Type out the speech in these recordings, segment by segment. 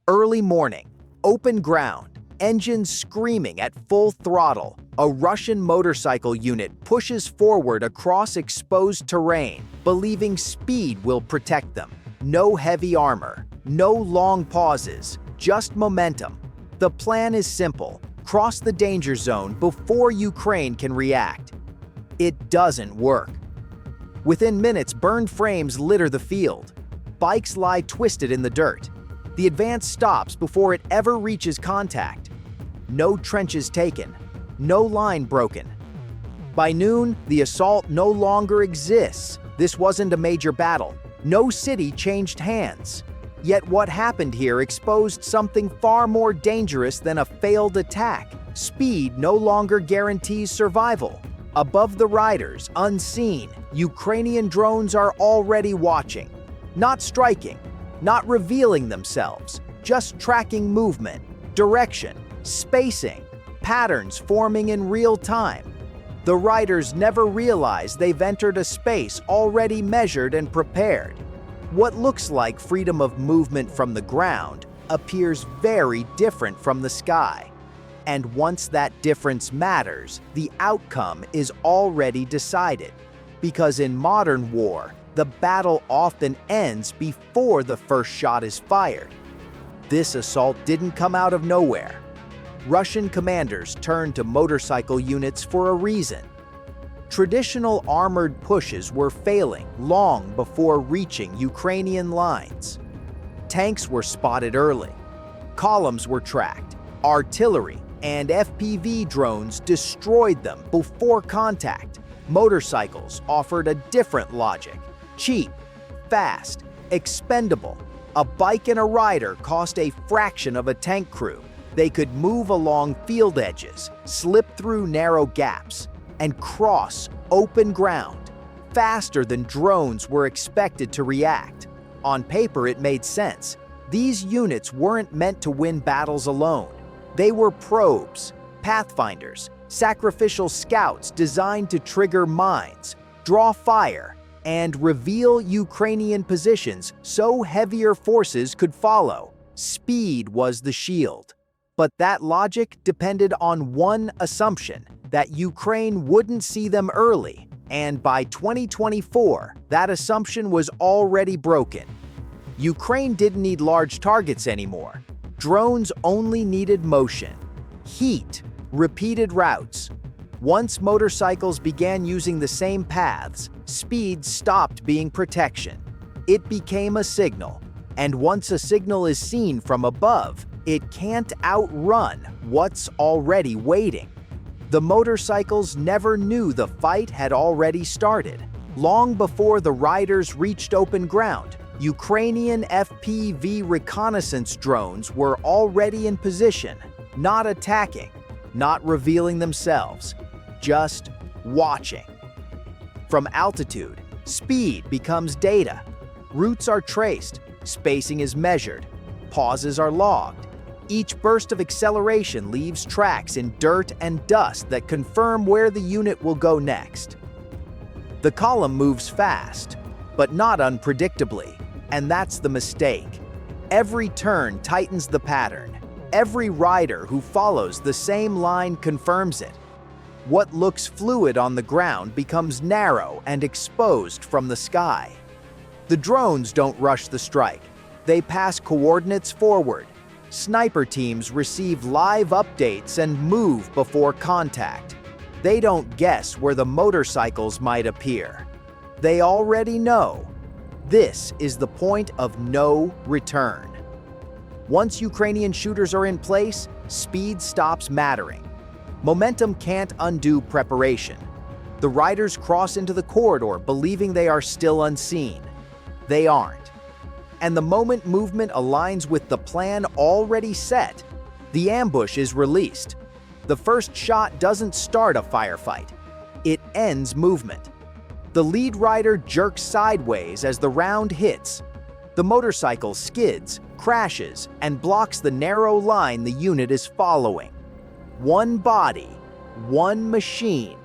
Early morning, open ground, engines screaming at full throttle. A Russian motorcycle unit pushes forward across exposed terrain, believing speed will protect them. No heavy armor, no long pauses, just momentum. The plan is simple: cross the danger zone before Ukraine can react. It doesn't work. Within minutes, burned frames litter the field. Bikes lie twisted in the dirt. The advance stops before it ever reaches contact. No trenches taken, no line broken. By noon, the assault no longer exists. This wasn't a major battle. No city changed hands. Yet what happened here exposed something far more dangerous than a failed attack. Speed no longer guarantees survival. Above the riders, unseen, Ukrainian drones are already watching. Not striking, not revealing themselves, just tracking movement, direction, spacing, patterns forming in real time. The riders never realize they've entered a space already measured and prepared. What looks like freedom of movement from the ground appears very different from the sky. And once that difference matters, the outcome is already decided. Because in modern war, the battle often ends before the first shot is fired. This assault didn't come out of nowhere. Russian commanders turned to motorcycle units for a reason. Traditional armored pushes were failing long before reaching Ukrainian lines. Tanks were spotted early. Columns were tracked. Artillery and FPV drones destroyed them before contact. Motorcycles offered a different logic. Cheap, fast, expendable. A bike and a rider cost a fraction of a tank crew. They could move along field edges, slip through narrow gaps, and cross open ground faster than drones were expected to react. On paper, it made sense. These units weren't meant to win battles alone. They were probes, pathfinders, sacrificial scouts designed to trigger mines, draw fire, and reveal Ukrainian positions so heavier forces could follow. Speed was the shield. But that logic depended on one assumption: that Ukraine wouldn't see them early. And by 2024, that assumption was already broken. Ukraine didn't need large targets anymore. Drones only needed motion, heat, repeated routes. Once motorcycles began using the same paths, speed stopped being protection. It became a signal. And once a signal is seen from above, it can't outrun what's already waiting. The motorcycles never knew the fight had already started. Long before the riders reached open ground, Ukrainian FPV reconnaissance drones were already in position, not attacking, not revealing themselves, just watching. From altitude, speed becomes data. Routes are traced, spacing is measured, pauses are logged. Each burst of acceleration leaves tracks in dirt and dust that confirm where the unit will go next. The column moves fast, but not unpredictably, and that's the mistake. Every turn tightens the pattern. Every rider who follows the same line confirms it. What looks fluid on the ground becomes narrow and exposed from the sky. The drones don't rush the strike. They pass coordinates forward. Sniper teams receive live updates and move before contact. They don't guess where the motorcycles might appear. They already know. This is the point of no return. Once Ukrainian shooters are in place, speed stops mattering. Momentum can't undo preparation. The riders cross into the corridor believing they are still unseen. They aren't. And the moment movement aligns with the plan already set, the ambush is released. The first shot doesn't start a firefight. It ends movement. The lead rider jerks sideways as the round hits. The motorcycle skids, crashes, and blocks the narrow line the unit is following. One body, one machine,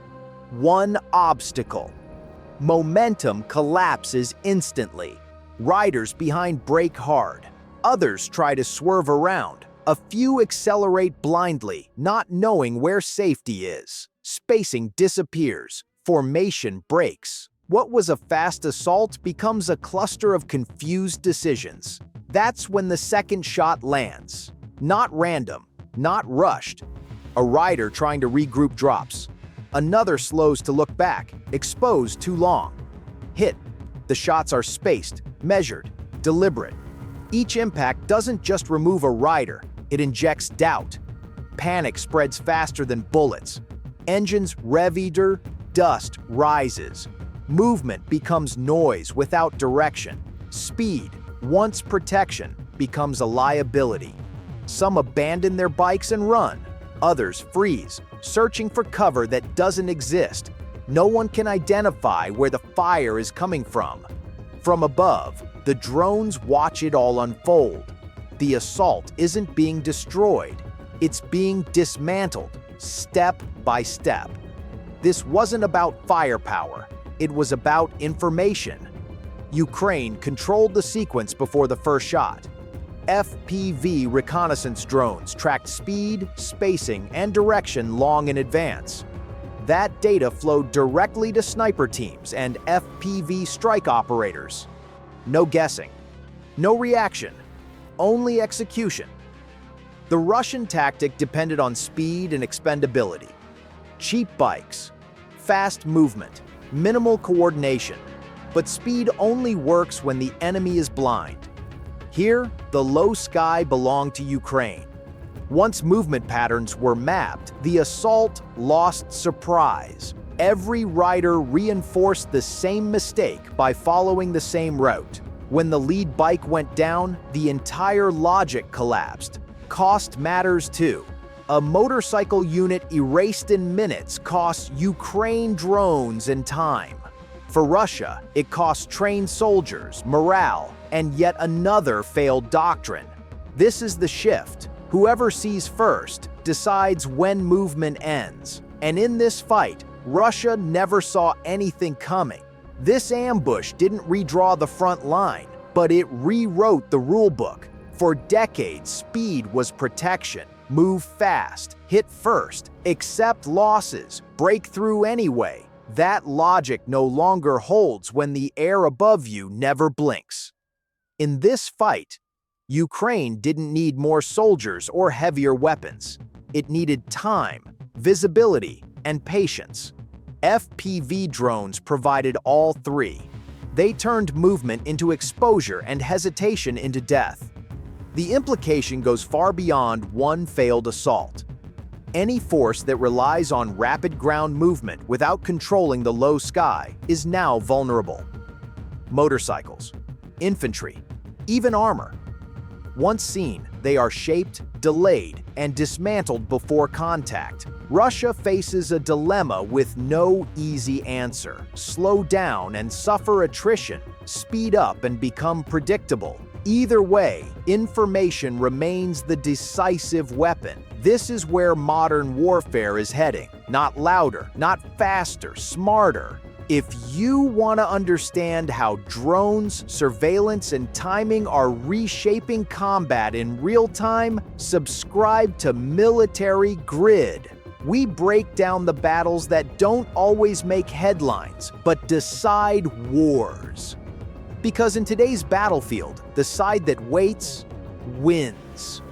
one obstacle. Momentum collapses instantly. Riders behind brake hard. Others try to swerve around. A few accelerate blindly, not knowing where safety is. Spacing disappears. Formation breaks. What was a fast assault becomes a cluster of confused decisions. That's when the second shot lands. Not random, not rushed. A rider trying to regroup drops. Another slows to look back, exposed too long. Hit. The shots are spaced, measured, deliberate. Each impact doesn't just remove a rider, it injects doubt. Panic spreads faster than bullets. Engines rev either, dust rises. Movement becomes noise without direction. Speed, once protection, becomes a liability. Some abandon their bikes and run. Others freeze, searching for cover that doesn't exist. No one can identify where the fire is coming from. From above, the drones watch it all unfold. The assault isn't being destroyed. It's being dismantled, step by step. This wasn't about firepower. It was about information. Ukraine controlled the sequence before the first shot. FPV reconnaissance drones tracked speed, spacing, and direction long in advance. That data flowed directly to sniper teams and FPV strike operators. No guessing, no reaction, only execution. The Russian tactic depended on speed and expendability. Cheap bikes, fast movement, minimal coordination. But speed only works when the enemy is blind. Here, the low sky belonged to Ukraine. Once movement patterns were mapped, the assault lost surprise. Every rider reinforced the same mistake by following the same route. When the lead bike went down, the entire logic collapsed. Cost matters too. A motorcycle unit erased in minutes costs Ukraine drones and time. For Russia, it costs trained soldiers, morale, and yet another failed doctrine. This is the shift. Whoever sees first decides when movement ends. And in this fight, Russia never saw anything coming. This ambush didn't redraw the front line, but it rewrote the rulebook. For decades, speed was protection. Move fast, hit first, accept losses, break through anyway. That logic no longer holds when the air above you never blinks. In this fight, Ukraine didn't need more soldiers or heavier weapons. It needed time, visibility, and patience. FPV drones provided all three. They turned movement into exposure and hesitation into death. The implication goes far beyond one failed assault. Any force that relies on rapid ground movement without controlling the low sky is now vulnerable. Motorcycles, infantry, even armor. Once seen, they are shaped, delayed, and dismantled before contact. Russia faces a dilemma with no easy answer. Slow down and suffer attrition. Speed up and become predictable. Either way, information remains the decisive weapon. This is where modern warfare is heading. Not louder, not faster, smarter. If you want to understand how drones, surveillance, and timing are reshaping combat in real time, subscribe to Military Grid. We break down the battles that don't always make headlines, but decide wars. Because in today's battlefield, the side that waits wins.